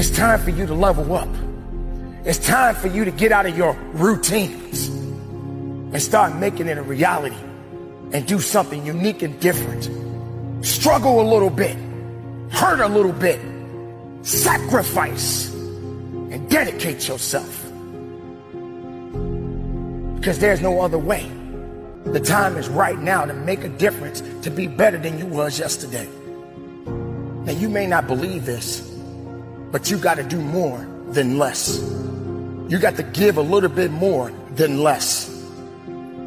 It's time for you to level up. It's time for you to get out of your routines and start making it a reality and do something unique and different. Struggle a little bit, hurt a little bit, sacrifice, and dedicate yourself. Because there's no other way. The time is right now to make a difference, to be better than you was yesterday. Now, you may not believe this, but you got to do more than less. You got to give a little bit more than less.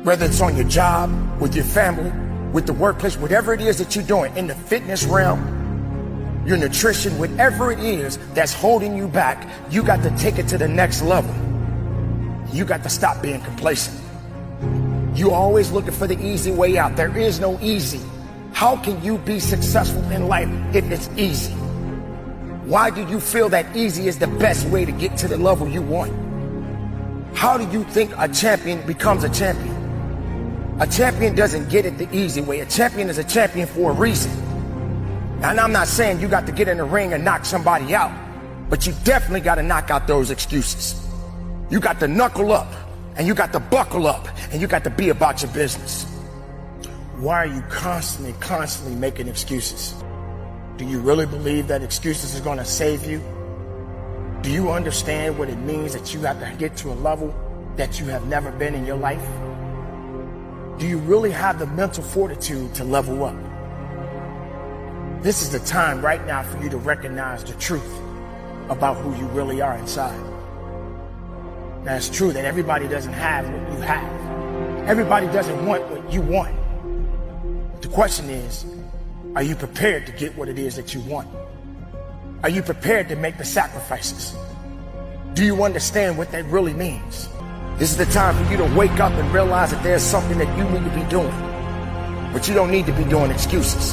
Whether it's on your job, with your family, with the workplace, whatever it is that you're doing, in the fitness realm, your nutrition, whatever it is that's holding you back, you got to take it to the next level. You got to stop being complacent. You're always looking for the easy way out. There is no easy. How can you be successful in life if it's easy? Why do you feel that easy is the best way to get to the level you want? How do you think a champion becomes a champion? A champion doesn't get it the easy way. A champion is a champion for a reason. And I'm not saying you got to get in the ring and knock somebody out, but you definitely got to knock out those excuses. You got to knuckle up, and you got to buckle up, and you got to be about your business. Why are you constantly making excuses? Do you really believe that excuses is going to save you? Do you understand what it means that you have to get to a level that you have never been in your life? Do you really have the mental fortitude to level up? This is the time right now for you to recognize the truth about who you really are inside. Now, it's true that everybody doesn't have what you have. Everybody doesn't want what you want. The question is, are you prepared to get what it is that you want? Are you prepared to make the sacrifices? Do you understand what that really means? This is the time for you to wake up and realize that there's something that you need to be doing. But you don't need to be doing excuses.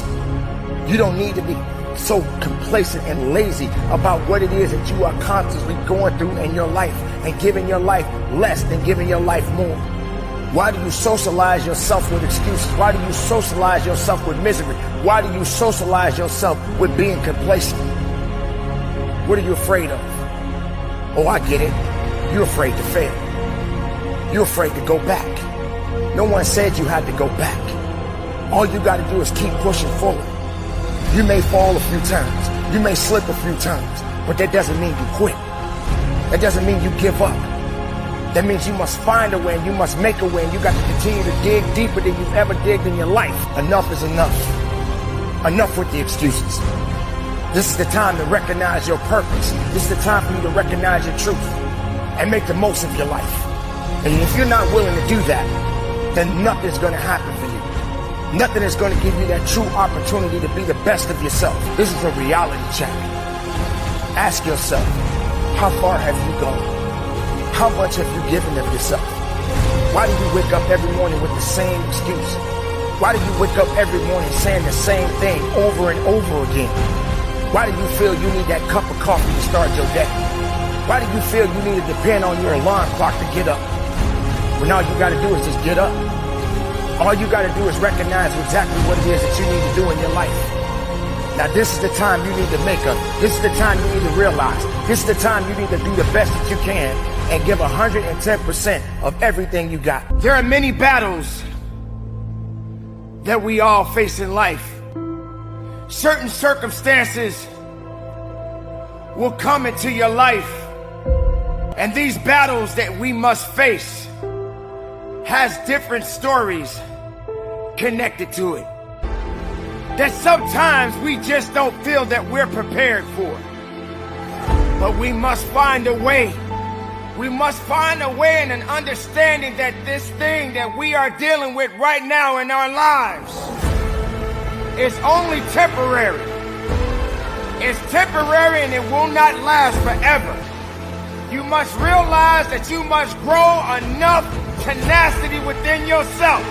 You don't need to be so complacent and lazy about what it is that you are constantly going through in your life and giving your life less than giving your life more. Why do you socialize yourself with excuses? Why do you socialize yourself with misery? Why do you socialize yourself with being complacent? What are you afraid of? Oh, I get it. You're afraid to fail. You're afraid to go back. No one said you had to go back. All you got to do is keep pushing forward. You may fall a few times. You may slip a few times, but that doesn't mean you quit. That doesn't mean you give up. That means you must find a way and you must make a way, and you got to continue to dig deeper than you've ever digged in your life. Enough is enough. Enough with the excuses. This is the time to recognize your purpose. This is the time for you to recognize your truth and make the most of your life. And if you're not willing to do that, then nothing's going to happen for you. Nothing is going to give you that true opportunity to be the best of yourself. This is a reality check. Ask yourself, how far have you gone? How much have you given of yourself? Why do you wake up every morning with the same excuse? Why do you wake up every morning saying the same thing over and over again? Why do you feel you need that cup of coffee to start your day? Why do you feel you need to depend on your alarm clock to get up? When all you got to do is just get up. All you got to do is recognize exactly what it is that you need to do in your life. Now, this is the time you need to make up. This is the time you need to realize. This is the time you need to do the best that you can and give 110% of everything you got. There are many battles that we all face in life. Certain circumstances will come into your life, and these battles that we must face has different stories connected to it that sometimes we just don't feel that we're prepared for. But we must find a way. We must find a way and an understanding that this thing that we are dealing with right now in our lives is only temporary. It's temporary and it will not last forever. You must realize that you must grow enough tenacity within yourself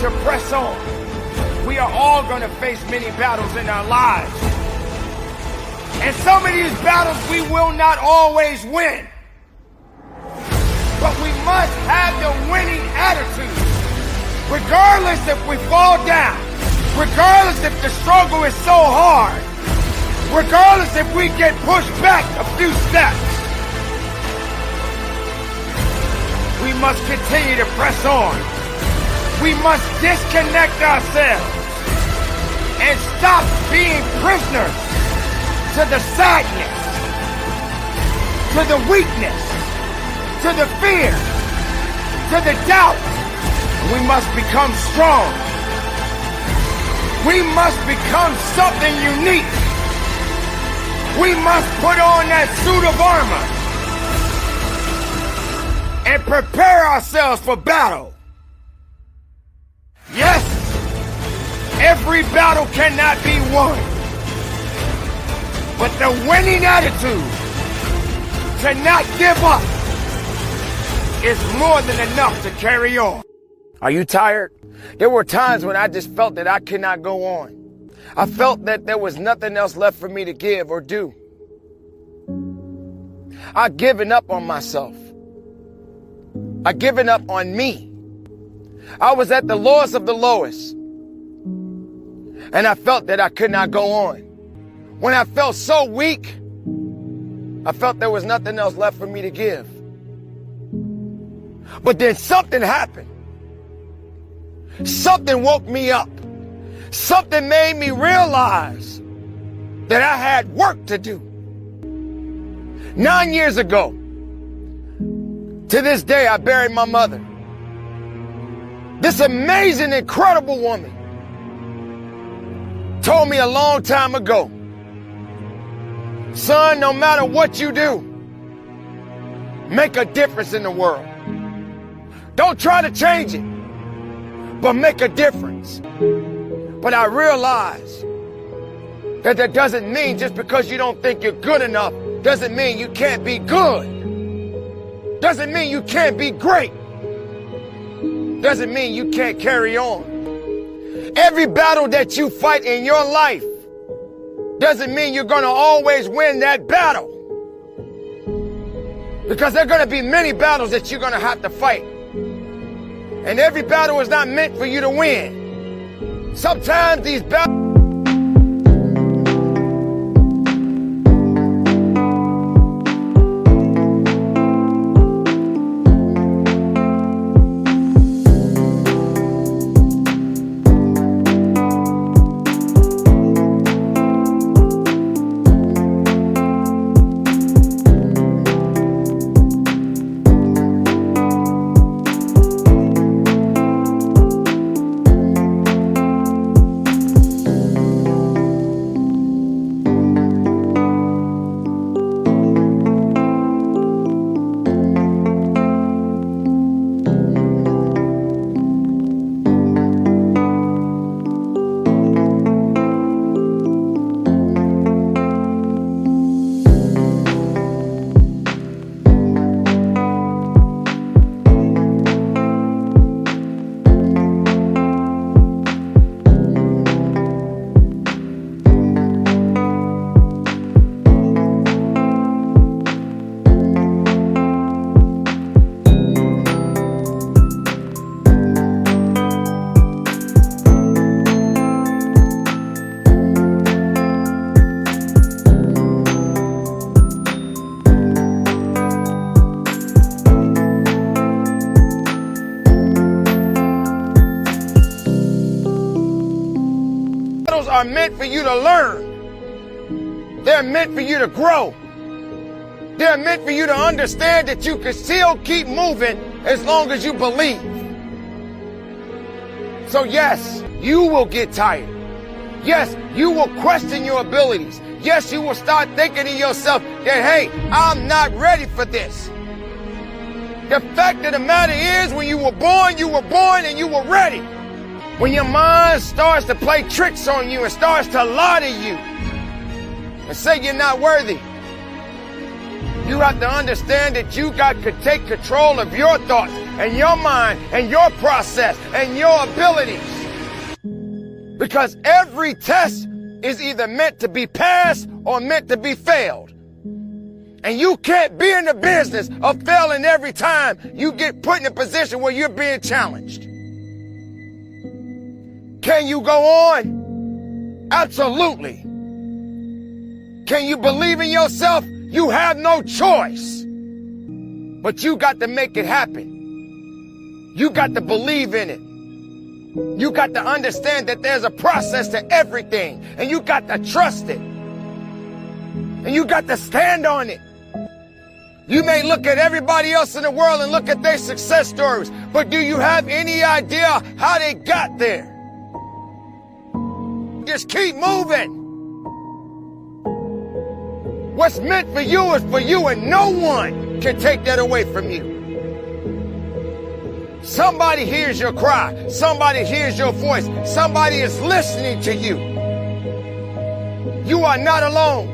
to press on. We are all going to face many battles in our lives. And some of these battles we will not always win. But we must have the winning attitude. Regardless if we fall down, regardless if the struggle is so hard, Regardless if we get pushed back a few steps, we must continue to press on. We must disconnect ourselves and stop being prisoners to the sadness, to the weakness, to the fear, to the doubt. We must become strong. We must become something unique. We must put on that suit of armor and prepare ourselves for battle. Yes, every battle cannot be won, but the winning attitude to not give up is more than enough to carry on. Are you tired? There were times when I just felt that I could not go on. I felt that there was nothing else left for me to give or do. I'd given up on myself. I'd given up on me. I was at the lowest of the lowest. And I felt that I could not go on. When I felt so weak, I felt there was nothing else left for me to give. But then something happened. Something woke me up. Something made me realize that I had work to do. 9 years ago, to this day, I buried my mother. This amazing, incredible woman told me a long time ago, son, no matter what you do, make a difference in the world. Don't try to change it, but make a difference. But I realized that that doesn't mean just because you don't think you're good enough, doesn't mean you can't be good. Doesn't mean you can't be great. Doesn't mean you can't carry on. Every battle that you fight in your life doesn't mean you're going to always win that battle. Because there are going to be many battles that you're going to have to fight. And every battle is not meant for you to win. Sometimes these battles are meant for you to learn. They're meant for you to grow. They're meant for you to understand that you can still keep moving as long as you believe. So yes, you will get tired. Yes, you will question your abilities. Yes, you will start thinking to yourself that, hey, I'm not ready for this. The fact of the matter is, when you were born and you were ready. When your mind starts to play tricks on you and starts to lie to you and say you're not worthy, you have to understand that you got to take control of your thoughts and your mind and your process and your abilities. Because every test is either meant to be passed or meant to be failed. And you can't be in the business of failing every time you get put in a position where you're being challenged. Can you go on? Absolutely. Can you believe in yourself? You have no choice. But you got to make it happen. You got to believe in it. You got to understand that there's a process to everything, and you got to trust it. And you got to stand on it. You may look at everybody else in the world and look at their success stories, but do you have any idea how they got there? Just keep moving. What's meant for you is for you, and no one can take that away from you. Somebody hears your cry. Somebody hears your voice. Somebody is listening to you. You are not alone.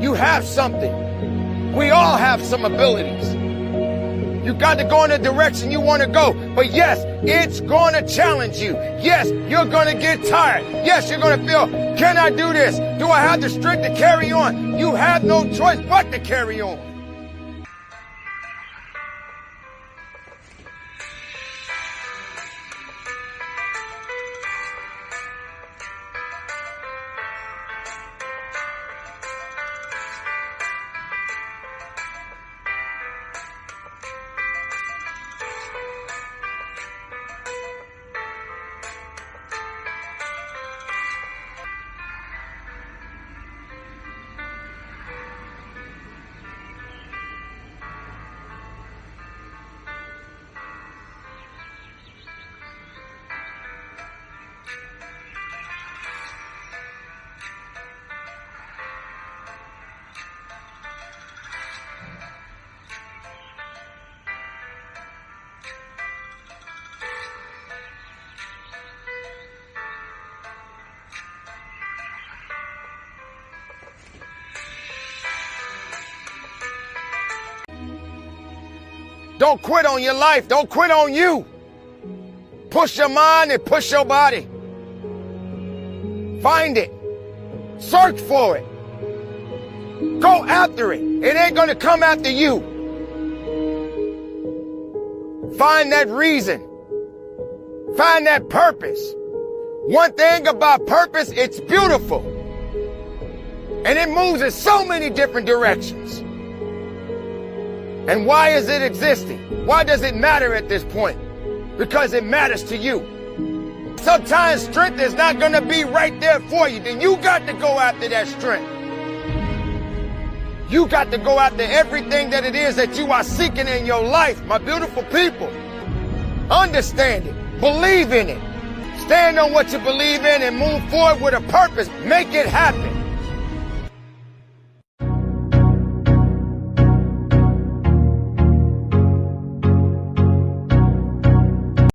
You have something. We all have some abilities. You got to go in the direction you want to go. But yes, it's going to challenge you. Yes, you're going to get tired. Yes, you're going to feel, can I do this? Do I have the strength to carry on? You have no choice but to carry on. Don't quit on your life. Don't quit on you. Push your mind and push your body. Find it. Search for it. Go after it. It ain't going to come after you. Find that reason. Find that purpose. One thing about purpose, it's beautiful. And it moves in so many different directions. And why is it existing? Why does it matter at this point? Because it matters to you. Sometimes strength is not going to be right there for you. Then you got to go after that strength. You got to go after everything that it is that you are seeking in your life, my beautiful people. Understand it. Believe in it. Stand on what you believe in and move forward with a purpose. Make it happen.